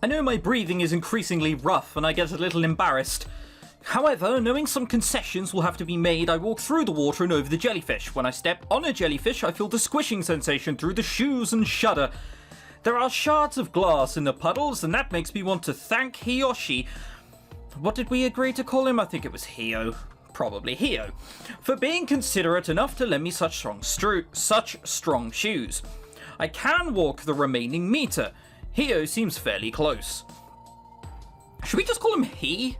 I know my breathing is increasingly rough and I get a little embarrassed. However, knowing some concessions will have to be made, I walk through the water and over the jellyfish. When I step on a jellyfish, I feel the squishing sensation through the shoes and shudder. There are shards of glass in the puddles, and that makes me want to thank he or she. What did we agree to call him? I think it was Hio. Probably Hio. For being considerate enough to lend me such strong shoes. I can walk the remaining meter. Hio seems fairly close. Should we just call him he?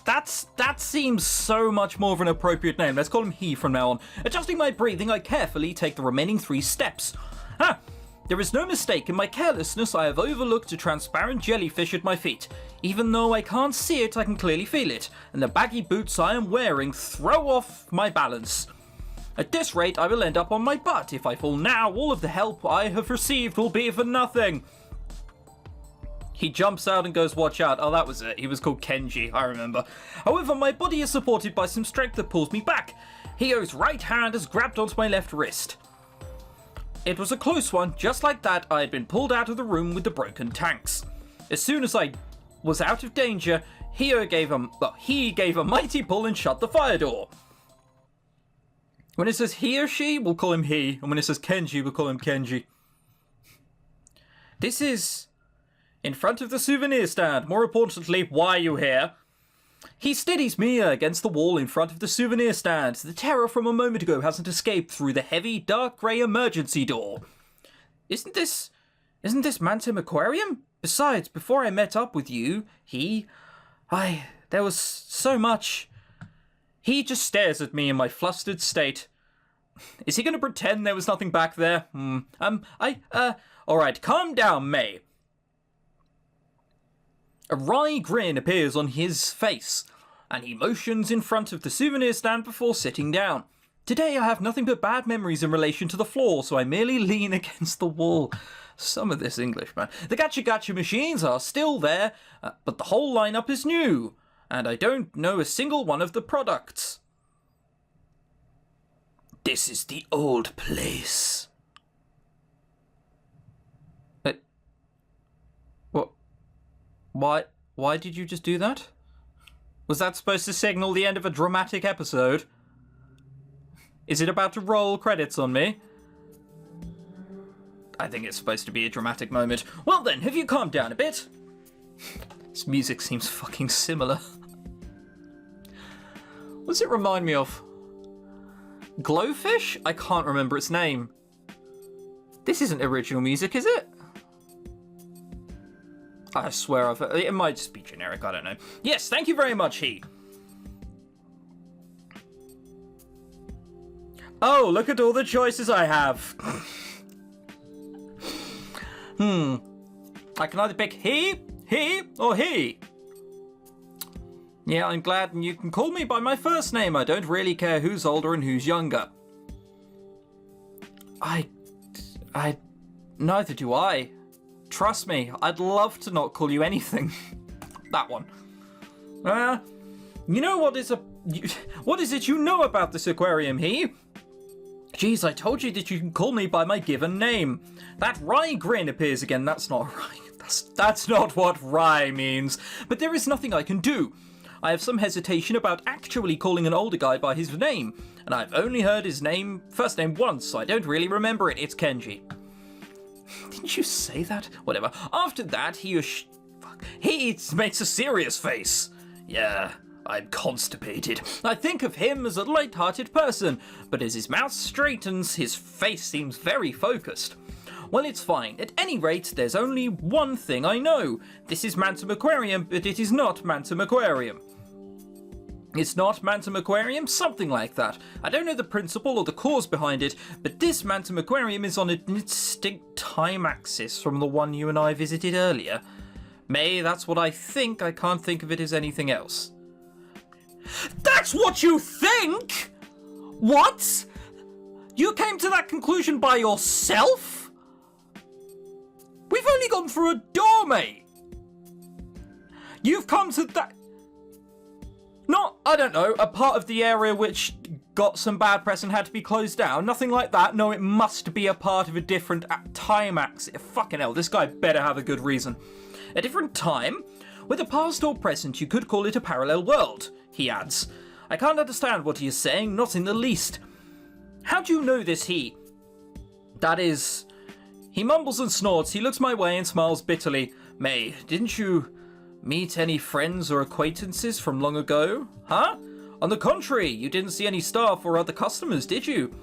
That seems so much more of an appropriate name. Let's call him he from now on. Adjusting my breathing, I carefully take the remaining 3 steps. There is no mistake. In my carelessness, I have overlooked a transparent jellyfish at my feet. Even though I can't see it, I can clearly feel it, and the baggy boots I am wearing throw off my balance. At this rate, I will end up on my butt. If I fall now, all of the help I have received will be for nothing. He jumps out and goes, watch out. Oh, that was it. He was called Kenji, I remember. However, my body is supported by some strength that pulls me back. Hio's right hand has grabbed onto my left wrist. It was a close one. Just like that, I had been pulled out of the room with the broken tanks. As soon as I was out of danger, he gave a mighty pull and shut the fire door. When it says he or she, we'll call him he. And when it says Kenji, we'll call him Kenji. This is in front of the souvenir stand. More importantly, why are you here? He steadies me against the wall in front of the souvenir stand. The terror from a moment ago hasn't escaped through the heavy, dark grey emergency door. Isn't this Mantum Aquarium? Besides, before I met up with you, there was so much. He just stares at me in my flustered state. Is he going to pretend there was nothing back there? Alright, calm down, May. A wry grin appears on his face, and he motions in front of the souvenir stand before sitting down. Today I have nothing but bad memories in relation to the floor, so I merely lean against the wall. Some of this English, man. The gacha machines are still there, but the whole lineup is new, and I don't know a single one of the products. This is the old place. What? Why did you just do that? Was that supposed to signal the end of a dramatic episode? Is it about to roll credits on me? I think it's supposed to be a dramatic moment. Well then, have you calmed down a bit? This music seems fucking similar. What does it remind me of? Glowfish? I can't remember its name. This isn't original music, is it? I swear it might just be generic, I don't know. Yes, thank you very much, he. Oh, look at all the choices I have. I can either pick he, or he. Yeah, I'm glad you can call me by my first name. I don't really care who's older and who's younger. Neither do I. Trust me, I'd love to not call you anything. That one. You know what is it you know about this aquarium, he? Jeez, I told you that you can call me by my given name. That wry grin appears again. That's not right. That's not what wry means. But there is nothing I can do. I have some hesitation about actually calling an older guy by his name, and I've only heard his first name once, so I don't really remember it. It's Kenji. Didn't you say that? Whatever. After that, he makes a serious face. Yeah, I'm constipated. I think of him as a light-hearted person, but as his mouth straightens, his face seems very focused. Well, it's fine. At any rate, there's only one thing I know. This is Mantum Aquarium, but it is not Mantum Aquarium. It's not Mantum Aquarium? Something like that. I don't know the principle or the cause behind it, but this Mantum Aquarium is on a distinct time axis from the one you and I visited earlier. May, that's what I think. I can't think of it as anything else. That's what you think? What? You came to that conclusion by yourself? We've only gone through a door, mate. You've come to that... Not, I don't know, a part of the area which got some bad press and had to be closed down. Nothing like that. No, it must be a part of a different time axis. Fucking hell, this guy better have a good reason. A different time? Whether past or present, you could call it a parallel world, he adds. I can't understand what he is saying, not in the least. How do you know this he? That is... He mumbles and snorts, he looks my way and smiles bitterly. May, didn't you meet any friends or acquaintances from long ago? Huh? On the contrary, you didn't see any staff or other customers, did you?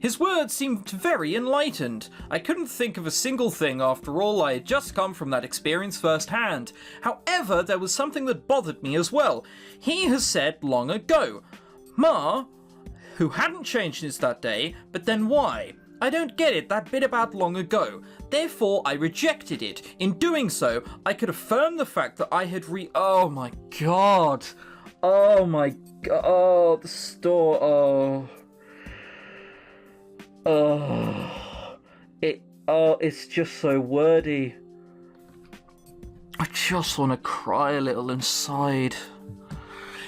His words seemed very enlightened. I couldn't think of a single thing. After all, I had just come from that experience firsthand. However, there was something that bothered me as well. He has said long ago. Ma, who hadn't changed since that day, but then why? I don't get it, that bit about long ago. Therefore, I rejected it. In doing so, I could affirm the fact that I had Oh my god. Oh my god. Oh, the store. Oh. It's just so wordy. I just want to cry a little inside.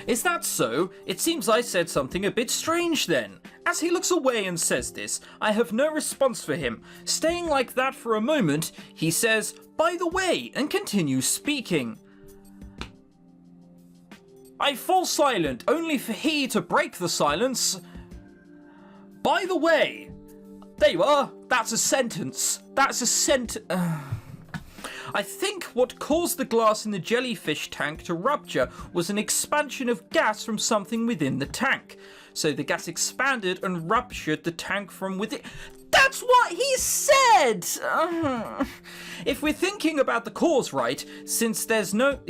Is that so? It seems I said something a bit strange then. As he looks away and says this, I have no response for him. Staying like that for a moment, he says, by the way, and continues speaking. I fall silent, only for he to break the silence. By the way. There you are. That's a sentence. I think what caused the glass in the jellyfish tank to rupture was an expansion of gas from something within the tank. So the gas expanded and ruptured the tank from within. That's what he said! If we're thinking about the cause right, since there's no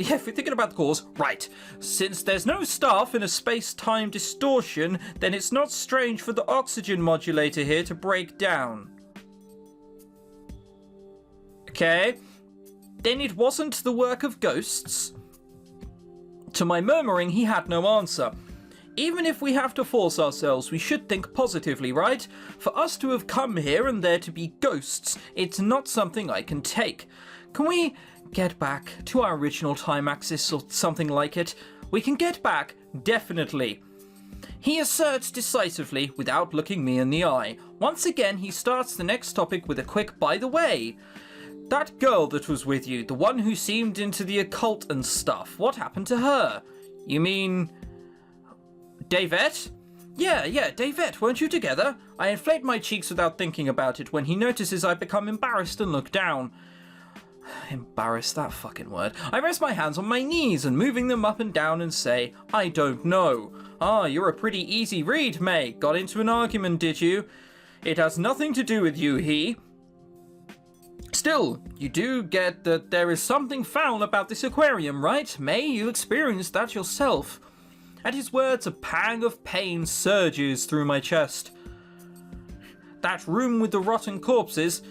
staff in a space-time distortion, then it's not strange for the oxygen modulator here to break down. Okay. Then it wasn't the work of ghosts? To my murmuring, he had no answer. Even if we have to force ourselves, we should think positively, right? For us to have come here and there to be ghosts, it's not something I can take. Can we get back to our original time axis or something like it? We can get back, definitely. He asserts decisively without looking me in the eye. Once again, he starts the next topic with a quick by the way. That girl that was with you, the one who seemed into the occult and stuff, what happened to her? You mean... Davette? Yeah, Davette, weren't you together? I inflate my cheeks without thinking about it when he notices I become embarrassed and look down. Embarrassed, that fucking word. I rest my hands on my knees and moving them up and down and say, I don't know. Ah, you're a pretty easy read, May. Got into an argument, did you? It has nothing to do with you, he. Still, you do get that there is something foul about this aquarium, right? May, you experienced that yourself. At his words, a pang of pain surges through my chest. That room with the rotten corpses,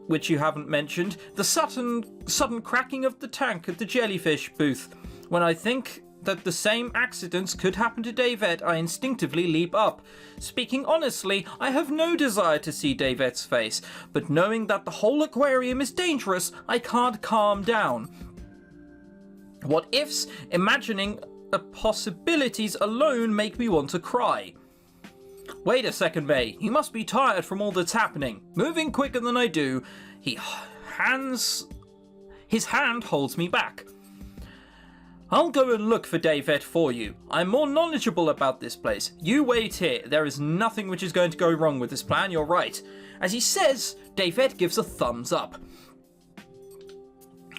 which you haven't mentioned, the sudden cracking of the tank at the jellyfish booth. When I think that the same accidents could happen to Davette, I instinctively leap up. Speaking honestly, I have no desire to see Davette's face, but knowing that the whole aquarium is dangerous, I can't calm down. What ifs, imagining possibilities alone make me want to cry. Wait a second, May. You must be tired from all that's happening. Moving quicker than I do, his hand holds me back. I'll go and look for Davette for you. I'm more knowledgeable about this place. You wait here. There is nothing which is going to go wrong with this plan, you're right. As he says, Davette gives a thumbs up.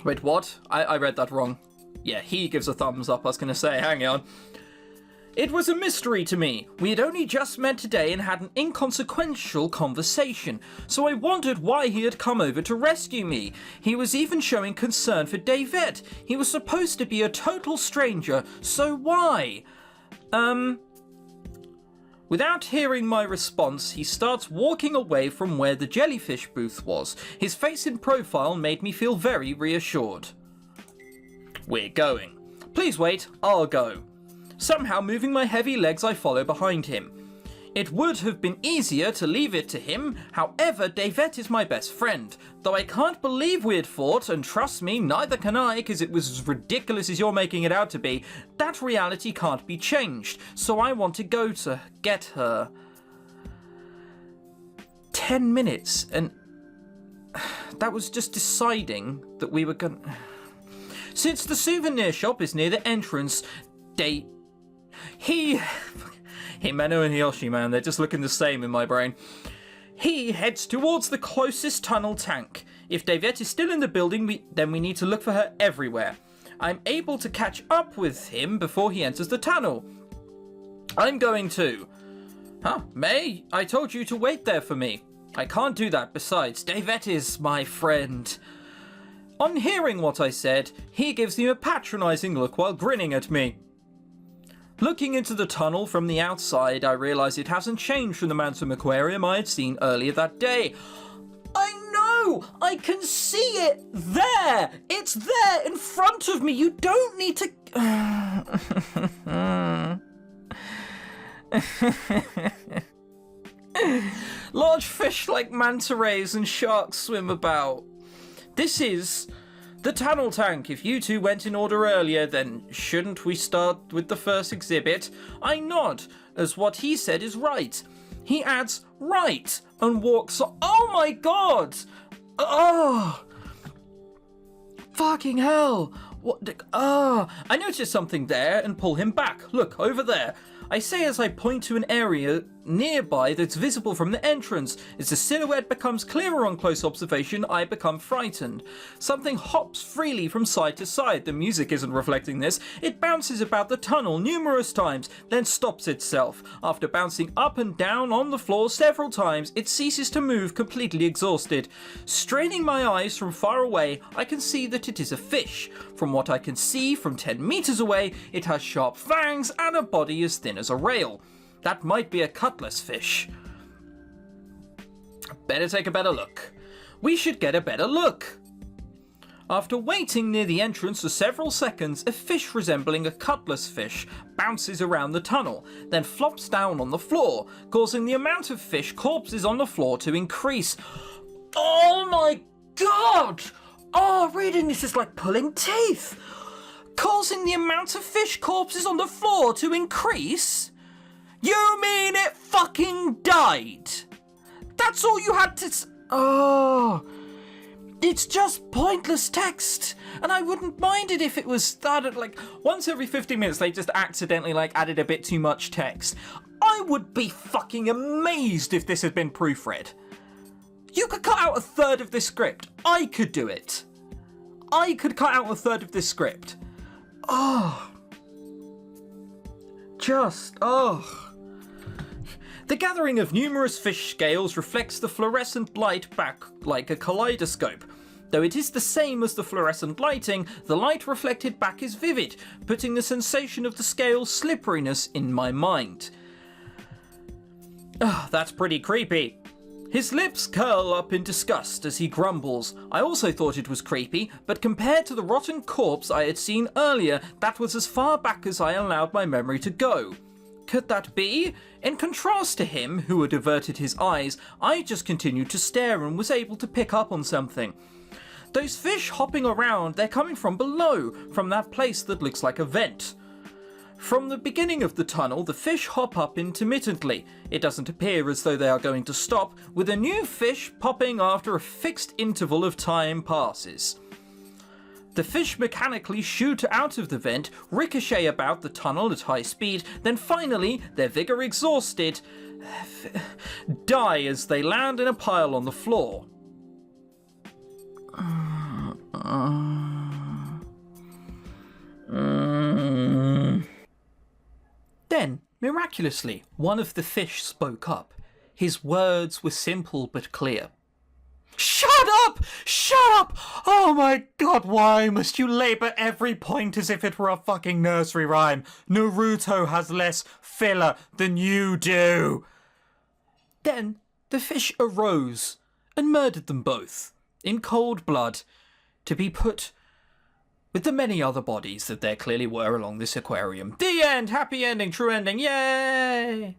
Wait, what? I read that wrong. Yeah, he gives a thumbs up, I was going to say, hang on. It was a mystery to me. We had only just met today and had an inconsequential conversation, so I wondered why he had come over to rescue me. He was even showing concern for Davette. He was supposed to be a total stranger, so why? Without hearing my response, he starts walking away from where the jellyfish booth was. His face in profile made me feel very reassured. We're going. Please wait, I'll go. Somehow moving my heavy legs, I follow behind him. It would have been easier to leave it to him, however, Davette is my best friend. Though I can't believe we had fought, and trust me, neither can I, because it was as ridiculous as you're making it out to be, that reality can't be changed, so I want to go to get her. 10 minutes, and that was just deciding that we were gonna... Since the souvenir shop is near the entrance, Himeno and Hiyoshi, man, they're just looking the same in my brain. He heads towards the closest tunnel tank. If Davette is still in the building, then we need to look for her everywhere. I'm able to catch up with him before he enters the tunnel. I'm going to. Huh, May? I told you to wait there for me. I can't do that. Besides, Davette is my friend. On hearing what I said, he gives me a patronizing look while grinning at me. Looking into the tunnel from the outside, I realize it hasn't changed from the Mantum Aquarium I had seen earlier that day. I know! I can see it there! It's there in front of me! You don't need to... Large fish like manta rays and sharks swim about. This is the tunnel tank. If you two went in order earlier, then shouldn't we start with the first exhibit? I nod, as what he said is right. He adds, right, and walks on. Oh my god! Oh! Fucking hell! What the... I noticed something there and pull him back. Look, over there. I say as I point to an area nearby that's visible from the entrance. As the silhouette becomes clearer on close observation, I become frightened. Something hops freely from side to side. The music isn't reflecting this. It bounces about the tunnel numerous times, then stops itself. After bouncing up and down on the floor several times, it ceases to move, completely exhausted. Straining my eyes from far away, I can see that it is a fish. From what I can see from 10 meters away, it has sharp fangs and a body as thin as a rail. That might be a cutlass fish. Better take a better look. We should get a better look. After waiting near the entrance for several seconds, a fish resembling a cutlass fish bounces around the tunnel, then flops down on the floor, causing the amount of fish corpses on the floor to increase. Oh my god! Oh, reading this is like pulling teeth. Causing the amount of fish corpses on the floor to increase? You mean it fucking died? That's all you had to Oh. It's just pointless text. And I wouldn't mind it if it was started like once every 50 minutes they just accidentally like added a bit too much text. I would be fucking amazed if this had been proofread. You could cut out a third of this script. I could do it. I could cut out a third of this script. Oh. The gathering of numerous fish scales reflects the fluorescent light back like a kaleidoscope. Though it is the same as the fluorescent lighting, the light reflected back is vivid, putting the sensation of the scale's slipperiness in my mind. That's pretty creepy. His lips curl up in disgust as he grumbles. I also thought it was creepy, but compared to the rotten corpse I had seen earlier, that was as far back as I allowed my memory to go. Could that be? In contrast to him, who had averted his eyes, I just continued to stare and was able to pick up on something. Those fish hopping around, they're coming from below, from that place that looks like a vent. From the beginning of the tunnel, the fish hop up intermittently. It doesn't appear as though they are going to stop, with a new fish popping after a fixed interval of time passes. The fish mechanically shoot out of the vent, ricochet about the tunnel at high speed, then finally, their vigor exhausted, die as they land in a pile on the floor. Then, miraculously, one of the fish spoke up. His words were simple but clear. Shut up! Shut up! Oh my god, why must you labour every point as if it were a fucking nursery rhyme? Naruto has less filler than you do. Then the fish arose and murdered them both, in cold blood, to be put with the many other bodies that there clearly were along this aquarium. The end! Happy ending, true ending, yay!